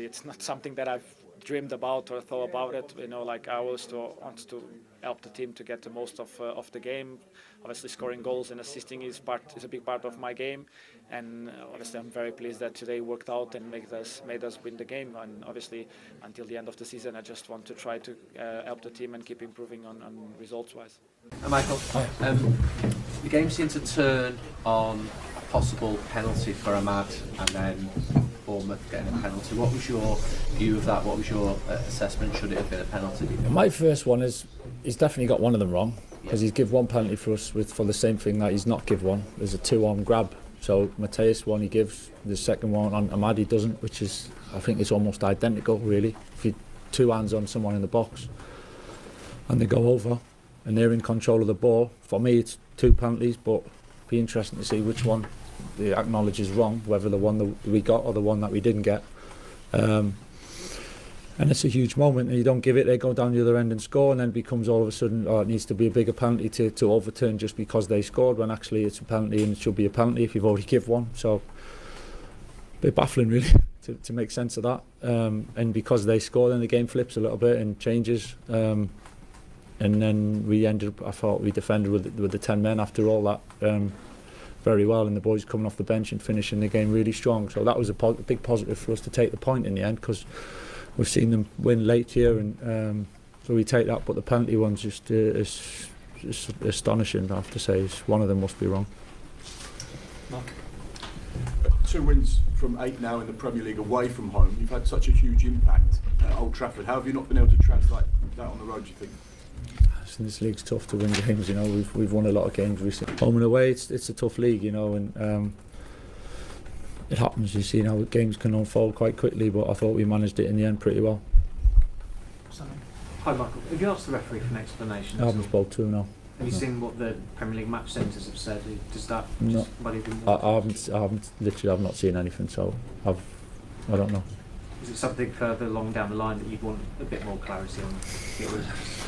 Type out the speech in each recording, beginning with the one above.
it's not something that I've dreamed about or thought about it. Like I always want to help the team to get the most of the game. Obviously, scoring goals and assisting is a big part of my game, and obviously I'm very pleased that today worked out and made us win the game. And obviously, until the end of the season, I just want to try to help the team and keep improving on results-wise. Michael, the game seemed to turn on a possible penalty for Ahmad, and then Bournemouth getting a penalty. What was your view of that? What was your assessment? Should it have been a penalty? My first one is he's definitely got one of them wrong, because he's give one penalty for us for the same thing that he's not give one. There's a 2-on grab. So Mateus one he gives, the second one on Ahmad he doesn't, which is, I think it's almost identical really. If you 2 hands on someone in the box and they go over and they're in control of the ball, for me it's 2 penalties, but it'd be interesting to see which one they acknowledge is wrong, whether the one that we got or the one that we didn't get. And it's a huge moment, and you don't give it, they go down the other end and score, and then it becomes all of a sudden, it needs to be a bigger penalty to overturn just because they scored, when actually it's a penalty and it should be a penalty if you've already give one. So a bit baffling really to make sense of that. And because they score, then the game flips a little bit and changes. And then I thought we defended with the 10 men after all that very well, and the boys coming off the bench and finishing the game really strong. So that was a big positive for us to take the point in the end, because we've seen them win late here, and so we take that. But the penalty one's just astonishing, I have to say. One of them must be wrong. Mark. 2 wins from 8 now in the Premier League away from home. You've had such a huge impact at Old Trafford. How have you not been able to translate that on the road, do you think? This league's tough to win games, we've won a lot of games recently. Home and away, it's a tough league, and it happens. You see how games can unfold quite quickly, but I thought we managed it in the end pretty well. Hi Michael, have you asked the referee for an explanation? I haven't spoke to him, no. Have you seen what the Premier League match centres have said? Does that no. I've not seen anything, so I don't know. Is it something further along down the line that you'd want a bit more clarity on?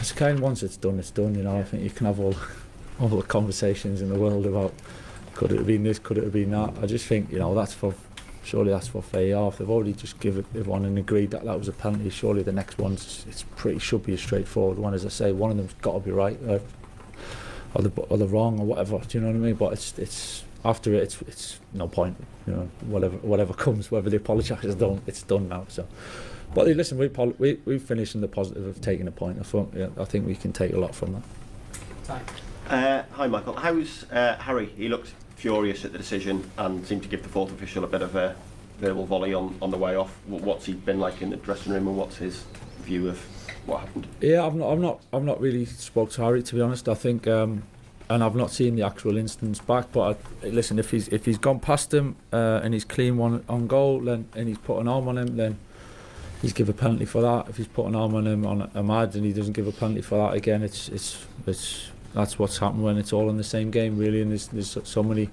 It's kind, once it's done, I think you can have all the conversations in the world about could it have been this, could it have been that. I just think, surely that's for VAR. If they've already just given one and agreed that was a penalty, surely the next one should be a straightforward one. As I say, one of them's got to be right, or the wrong, or whatever. Do you know what I mean? But it's after it's no point. Whatever comes, whether they apologise or don't, it's done now. So, but listen, we finished in the positive of taking a point. I think we can take a lot from that. Hi Michael, how's Harry? He looked furious at the decision and seemed to give the fourth official a bit of a verbal volley on the way off. What's he been like in the dressing room, and what's his view of what happened? Yeah, I've not really spoke to Harry, to be honest. I think, and I've not seen the actual instance back. But listen, if he's gone past him and he's clean one on goal, and he's put an arm on him, then he's give a penalty for that. If he's put an arm on him on Ahmad and he doesn't give a penalty for that, again, it's that's what's happened when it's all in the same game, really, and there's so many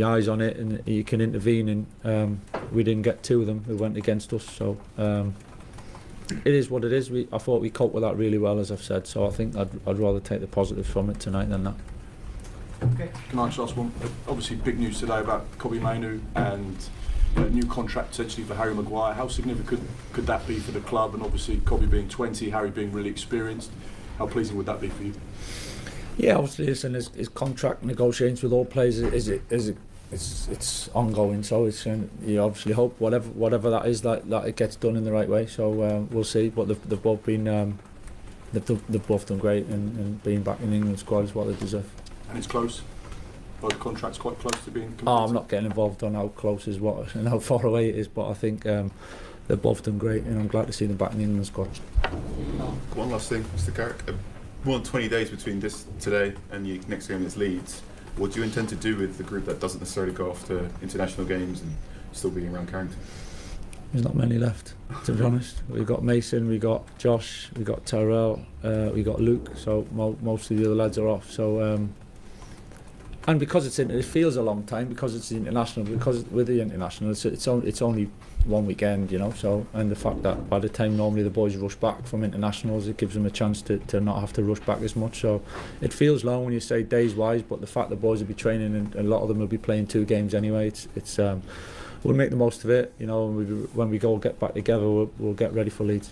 eyes on it, and you can intervene, and we didn't get 2 of them who went against us, so it is what it is. I thought we coped with that really well, as I've said, so I think I'd rather take the positives from it tonight than that. Okay. Can I just ask one? Obviously big news today about Kobbie Mainoo and a new contract potentially for Harry Maguire. How significant could that be for the club? And obviously Kobbie being 20, Harry being really experienced, how pleasing would that be for you? Yeah, obviously, listen, his contract negotiations with all players it's ongoing. So you obviously hope whatever that is, that it gets done in the right way. So we'll see. But they've both been they've both done great, and being back in England squad is what they deserve. And it's close. Both contracts quite close to being completed. I'm not getting involved on how close is what and how far away it is, but I think they've both done great, and I'm glad to see them back in the England squad. One last thing, Mr. Carrick. More than 20 days between this today and your next game against Leeds. What do you intend to do with the group that doesn't necessarily go off to international games and still being around Carrington? There's not many left, to be honest. We've got Mason, we've got Josh, we've got Tyrell, we've got Luke, so most of the other lads are off. So, and because it feels a long time, because it's international, because with the international, it's only one weekend, so, and the fact that by the time normally the boys rush back from internationals, it gives them a chance to not have to rush back as much. So it feels long when you say days wise, but the fact the boys will be training, and a lot of them will be playing 2 games anyway, we'll make the most of it. You know, when we go get back together, we'll get ready for Leeds.